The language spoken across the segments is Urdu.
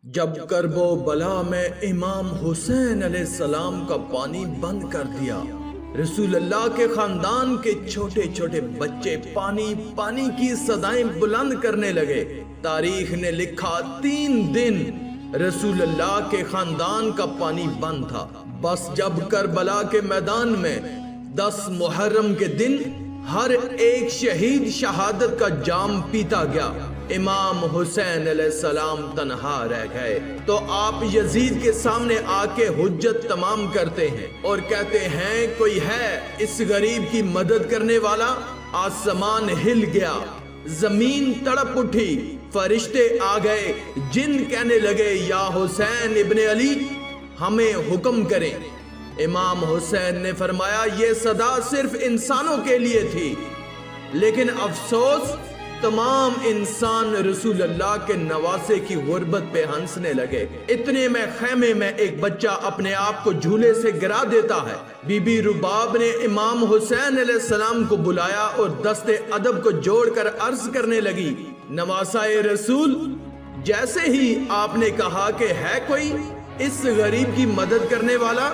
جب کرب و بلا میں امام حسین علیہ السلام کا پانی بند کر دیا، رسول اللہ کے خاندان کے چھوٹے چھوٹے بچے پانی پانی کی صدائیں بلند کرنے لگے۔ تاریخ نے لکھا 3 دن رسول اللہ کے خاندان کا پانی بند تھا۔ بس جب کربلا کے میدان میں 10 محرم کے دن ہر ایک شہید شہادت کا جام پیتا گیا، امام حسین علیہ السلام تنہا رہ گئے تو آپ یزید کے سامنے آ کے حجت تمام کرتے ہیں اور کہتے ہیں کوئی ہے اس غریب کی مدد کرنے والا؟ آسمان ہل گیا، زمین تڑپ اٹھی، فرشتے آ گئے، جن کہنے لگے یا حسین ابن علی ہمیں حکم کریں۔ امام حسین نے فرمایا یہ صدا صرف انسانوں کے لیے تھی، لیکن افسوس تمام انسان رسول اللہ کے نواسے کی غربت پہ ہنسنے لگے۔ اتنے میں خیمے میں ایک بچہ اپنے آپ کو جھولے سے گرا دیتا ہے۔ بی بی رباب نے امام حسین علیہ السلام کو بلایا اور دست ادب کو جوڑ کر عرض کرنے لگی، نواسائے رسول، جیسے ہی آپ نے کہا کہ ہے کوئی اس غریب کی مدد کرنے والا،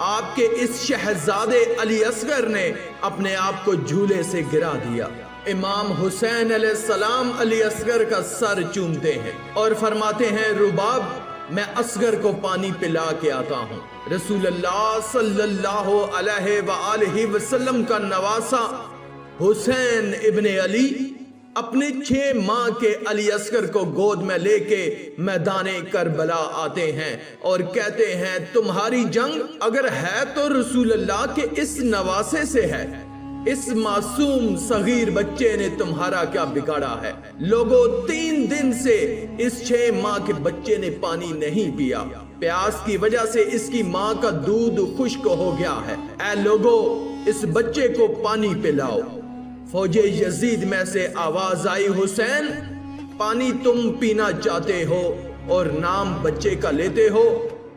آپ کے اس شہزادے علی اصغر نے اپنے آپ کو جھولے سے گرا دیا۔ امام حسین علیہ السلام علی اصغر کا سر چومتے ہیں اور فرماتے ہیں رباب میں اصغر کو پانی پلا کے آتا ہوں۔ رسول اللہ صلی اللہ علیہ وآلہ وسلم کا نواسا حسین ابن علی اپنے 6 ماہ کے علی اصغر کو گود میں لے کے میدان کربلا آتے ہیں اور کہتے ہیں تمہاری جنگ اگر ہے تو رسول اللہ کے اس نواسے سے ہے، اس معصوم صغیر بچے نے تمہارا کیا بگاڑا ہے؟ لوگوں 3 دن سے اس 6 ماہ کے بچے نے پانی نہیں پیا، پیاس کی وجہ سے اس کی ماں کا دودھ خشک ہو گیا ہے، اے لوگوں اس بچے کو پانی پلاؤ۔ فوج یزید میں سے آواز آئی حسین پانی تم پینا چاہتے ہو اور نام بچے کا لیتے ہو،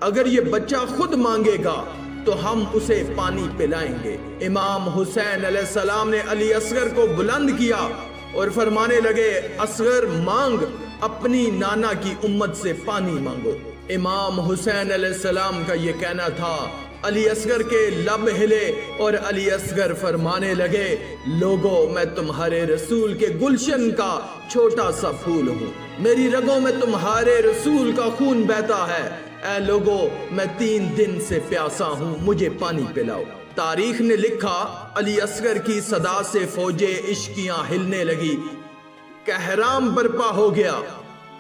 اگر یہ بچہ خود مانگے گا تو ہم اسے پانی پلائیں گے۔ امام حسین علیہ السلام نے علی اصغر کو بلند کیا اور فرمانے لگے اصغر مانگ، اپنی نانا کی امت سے پانی مانگو۔ امام حسین علیہ السلام کا یہ کہنا تھا، علی اصغر کے لب ہلے اور علی اصغر فرمانے لگے لوگوں میں تمہارے رسول کے گلشن کا چھوٹا سا پھول ہوں، میری رگوں میں تمہارے رسول کا خون بہتا ہے، اے لوگوں میں 3 دن سے پیاسا ہوں، مجھے پانی پلاؤ۔ تاریخ نے لکھا علی اصغر کی صدا سے فوجیں عشقیاں ہلنے لگی، کہرام برپا ہو گیا۔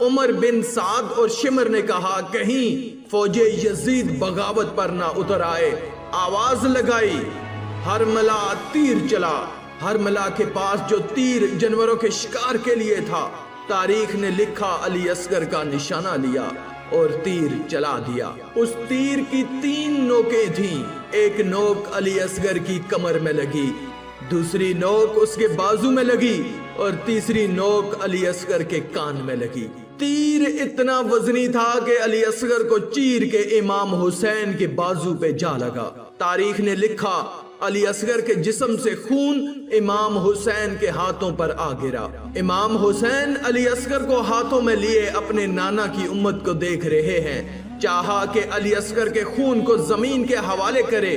عمر بن سعد اور شمر نے کہا کہیں فوج یزید بغاوت پر نہ اتر آئے، آواز لگائی، ہرملا تیر چلا۔ ہرملا کے پاس جو تیر جانوروں کے شکار کے لیے تھا، تاریخ نے لکھا علی اصغر کا نشانہ لیا اور تیر چلا دیا۔ اس تیر کی 3 نوکیں تھیں، ایک نوک علی اصغر کی کمر میں لگی، دوسری نوک اس کے بازو میں لگی اور تیسری نوک علی اصغر کے کان میں لگی۔ تیر اتنا وزنی تھا کہ علی اصغر کو چیر کے امام حسین کے بازو پہ جا لگا۔ تاریخ نے لکھا علی اصغر کے جسم سے خون امام حسین کے ہاتھوں پر آ گرا۔ امام حسین علی اصغر کو ہاتھوں میں لیے اپنے نانا کی امت کو دیکھ رہے ہیں، چاہا کہ علی اصغر کے خون کو زمین کے حوالے کرے۔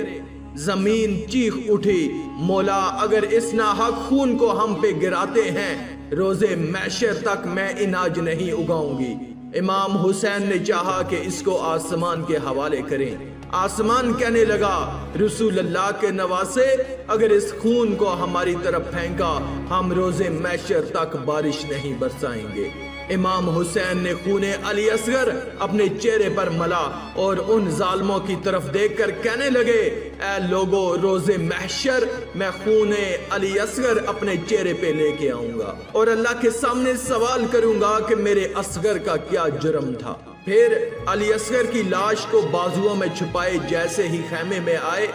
زمین چیخ اٹھی، مولا اگر اس ناحق خون کو ہم پہ گراتے ہیں روزے محشر تک میں اناج نہیں اگاؤں گی۔ امام حسین نے چاہا کہ اس کو آسمان کے حوالے کریں۔ آسمان کہنے لگا رسول اللہ کے نواسے اگر اس خون کو ہماری طرف پھینکا ہم روزے محشر تک بارش نہیں برسائیں گے۔ امام حسین نے خون علی اصغر اپنے چہرے پر ملا اور ان ظالموں کی طرف دیکھ کر کہنے لگے اے لوگوں روز محشر میں خون علی اصغر اپنے چہرے پہ لے کے آؤں گا اور اللہ کے سامنے سوال کروں گا کہ میرے اصغر کا کیا جرم تھا۔ پھر علی اصغر کی لاش کو بازوؤں میں چھپائے جیسے ہی خیمے میں آئے،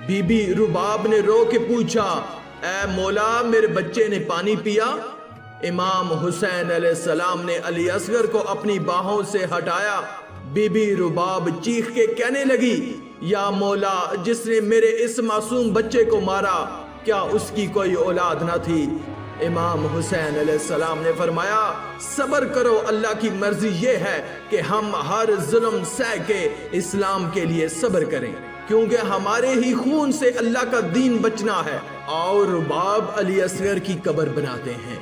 بی بی رباب نے رو کے پوچھا اے مولا میرے بچے نے پانی پیا؟ امام حسین علیہ السلام نے علی اصغر کو اپنی باہوں سے ہٹایا۔ بی بی رباب چیخ کے کہنے لگی یا مولا جس نے میرے اس معصوم بچے کو مارا کیا اس کی کوئی اولاد نہ تھی؟ امام حسین علیہ السلام نے فرمایا صبر کرو، اللہ کی مرضی یہ ہے کہ ہم ہر ظلم سہ کے اسلام کے لیے صبر کریں، کیونکہ ہمارے ہی خون سے اللہ کا دین بچنا ہے۔ اور رباب علی اصغر کی قبر بناتے ہیں۔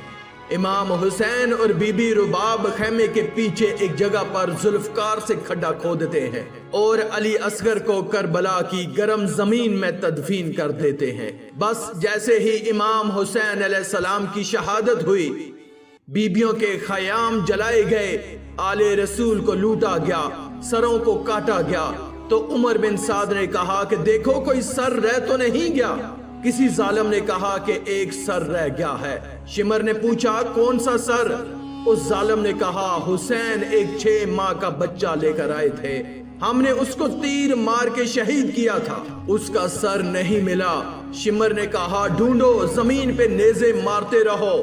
امام حسین اور بی بی رباب خیمے کے پیچھے ایک جگہ پر ذوالفقار سے کھڈا کھودتے ہیں اور علی اصغر کو کربلا کی گرم زمین میں تدفین کر دیتے ہیں۔ بس جیسے ہی امام حسین علیہ السلام کی شہادت ہوئی، بیبیوں کے خیام جلائے گئے، آل رسول کو لوٹا گیا، سروں کو کاٹا گیا، تو عمر بن سعد نے کہا کہ دیکھو کوئی سر رہ تو نہیں گیا۔ کسی ظالم نے کہا کہ ایک سر رہ گیا ہے۔ شمر نے پوچھا کون سا سر؟ اس ظالم نے کہا حسین ایک 6 ماہ کا بچہ لے کر آئے تھے، ہم نے اس کو تیر مار کے شہید کیا تھا، اس کا سر نہیں ملا۔ شمر نے کہا ڈھونڈو، زمین پہ نیزے مارتے رہو،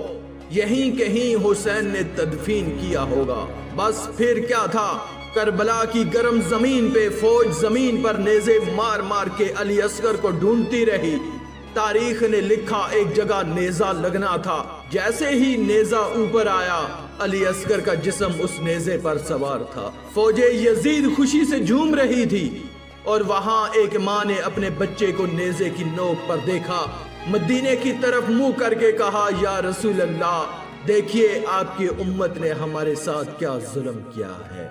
یہیں کہیں حسین نے تدفین کیا ہوگا۔ بس پھر کیا تھا، کربلا کی گرم زمین پہ فوج زمین پر نیزے مار مار کے علی اصغر کو ڈھونڈتی رہی۔ تاریخ نے لکھا ایک جگہ نیزہ لگنا تھا، جیسے ہی نیزہ اوپر آیا علی اصغر کا جسم اس نیزے پر سوار تھا۔ فوج یزید خوشی سے جھوم رہی تھی اور وہاں ایک ماں نے اپنے بچے کو نیزے کی نوک پر دیکھا، مدینے کی طرف منہ کر کے کہا یا رسول اللہ، دیکھیے آپ کی امت نے ہمارے ساتھ کیا ظلم کیا ہے۔